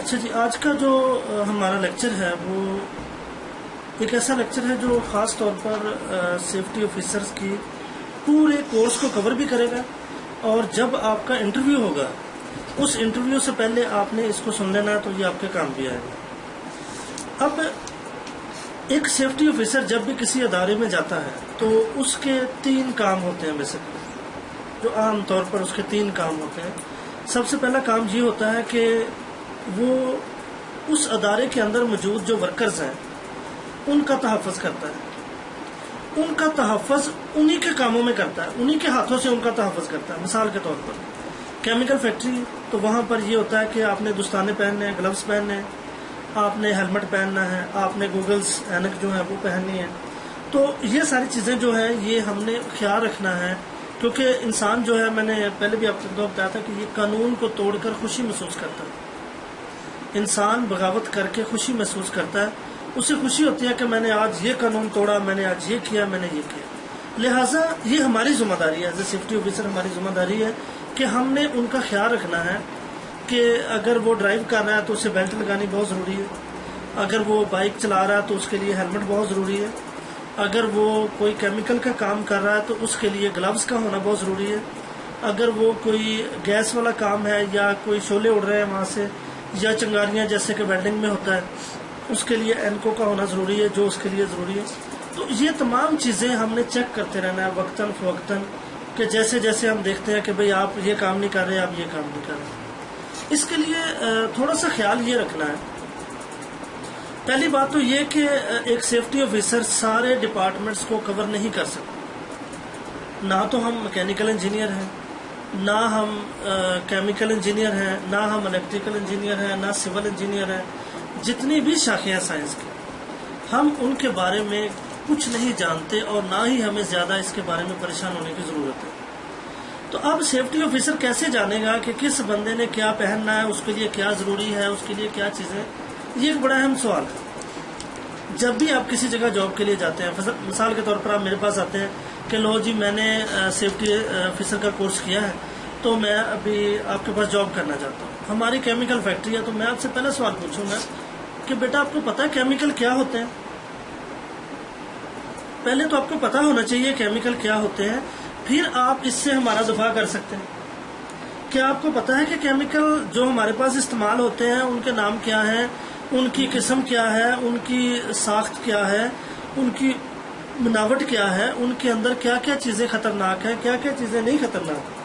اچھا جی، آج کا جو ہمارا لیکچر ہے وہ ایک ایسا لیکچر ہے جو خاص طور پر سیفٹی آفیسرز کی پورے کورس کو کور بھی کرے گا، اور جب آپ کا انٹرویو ہوگا اس انٹرویو سے پہلے آپ نے اس کو سن لینا تو یہ آپ کے کام بھی آئے گا۔ اب ایک سیفٹی آفیسر جب بھی کسی ادارے میں جاتا ہے تو اس کے 3 کام ہوتے ہیں، بیسکلی جو عام طور پر اس کے 3 کام ہوتے ہیں۔ سب سے پہلا کام یہ ہوتا ہے کہ وہ اس ادارے کے اندر موجود جو ورکرز ہیں ان کا تحفظ کرتا ہے، ان کا تحفظ انہی کے کاموں میں کرتا ہے، انہی کے ہاتھوں سے ان کا تحفظ کرتا ہے۔ مثال کے طور پر کیمیکل فیکٹری، تو وہاں پر یہ ہوتا ہے کہ آپ نے دستانے پہننے ہیں، گلوز پہننے ہیں، آپ نے ہیلمٹ پہننا ہے، آپ نے گوگلز اینک جو ہے وہ پہننی ہے۔ تو یہ ساری چیزیں جو ہیں یہ ہم نے خیال رکھنا ہے، کیونکہ انسان جو ہے، میں نے پہلے بھی آپ کو بتایا تھا کہ یہ قانون کو توڑ کر خوشی محسوس کرتا ہے۔ انسان بغاوت کر کے خوشی محسوس کرتا ہے، اسے خوشی ہوتی ہے کہ میں نے آج یہ قانون توڑا، میں نے آج یہ کیا، میں نے یہ کیا۔ لہٰذا یہ ہماری ذمہ داری ہے، ایز اے سیفٹی آفیسر ہماری ذمہ داری ہے کہ ہم نے ان کا خیال رکھنا ہے کہ اگر وہ ڈرائیو کر رہا ہے تو اسے بیلٹ لگانی بہت ضروری ہے، اگر وہ بائک چلا رہا ہے تو اس کے لیے ہیلمٹ بہت ضروری ہے، اگر وہ کوئی کیمیکل کا کام کر رہا ہے تو اس کے لیے گلوز کا ہونا بہت ضروری ہے، اگر وہ کوئی گیس والا کام ہے یا کوئی شعلے اڑ رہے ہیں وہاں سے، یا چنگاریاں جیسے کہ ویلڈنگ میں ہوتا ہے، اس کے لیے اینکو کا ہونا ضروری ہے جو اس کے لیے ضروری ہے۔ تو یہ تمام چیزیں ہم نے چیک کرتے رہنا ہے وقتاً فوقتاً، کہ جیسے جیسے ہم دیکھتے ہیں کہ بھئی آپ یہ کام نہیں کر رہے، آپ یہ کام نہیں کر رہے۔ اس کے لیے تھوڑا سا خیال یہ رکھنا ہے۔ پہلی بات تو یہ کہ ایک سیفٹی آفیسر سارے ڈپارٹمنٹس کو کور نہیں کر سکتا۔ نہ تو ہم میکینیکل انجینئر ہیں، نہ ہم کیمیکل انجینئر ہیں، نہ ہم الیکٹریکل انجینئر ہیں، نہ سول انجینئر ہیں۔ جتنی بھی شاخیں ہیں سائنس کی، ہم ان کے بارے میں کچھ نہیں جانتے، اور نہ ہی ہمیں زیادہ اس کے بارے میں پریشان ہونے کی ضرورت ہے۔ تو اب سیفٹی آفیسر کیسے جانے گا کہ کس بندے نے کیا پہننا ہے، اس کے لیے کیا ضروری ہے، اس کے لیے کیا چیزیں؟ یہ ایک بڑا اہم سوال ہے۔ جب بھی آپ کسی جگہ جاب کے لیے جاتے ہیں، مثال کے طور پر آپ میرے پاس آتے ہیں کہ لو جی میں نے سیفٹی آفیسر کا کورس کیا ہے تو میں ابھی آپ کے پاس جاب کرنا چاہتا ہوں، ہماری کیمیکل فیکٹری ہے، تو میں آپ سے پہلا سوال پوچھوں گا کہ بیٹا آپ کو پتا ہے کیمیکل کیا ہوتے ہیں؟ پہلے تو آپ کو پتا ہونا چاہیے کیمیکل کیا ہوتے ہیں، پھر آپ اس سے ہمارا دفاع کر سکتے ہیں۔ کیا آپ کو پتا ہے کہ کیمیکل جو ہمارے پاس استعمال ہوتے ہیں ان کے نام کیا ہیں، ان کی قسم کیا ہے، ان کی ساخت کیا ہے، ان کی بناوٹ کیا ہے، ان کے اندر کیا کیا چیزیں خطرناک ہیں، کیا کیا چیزیں نہیں خطرناک؟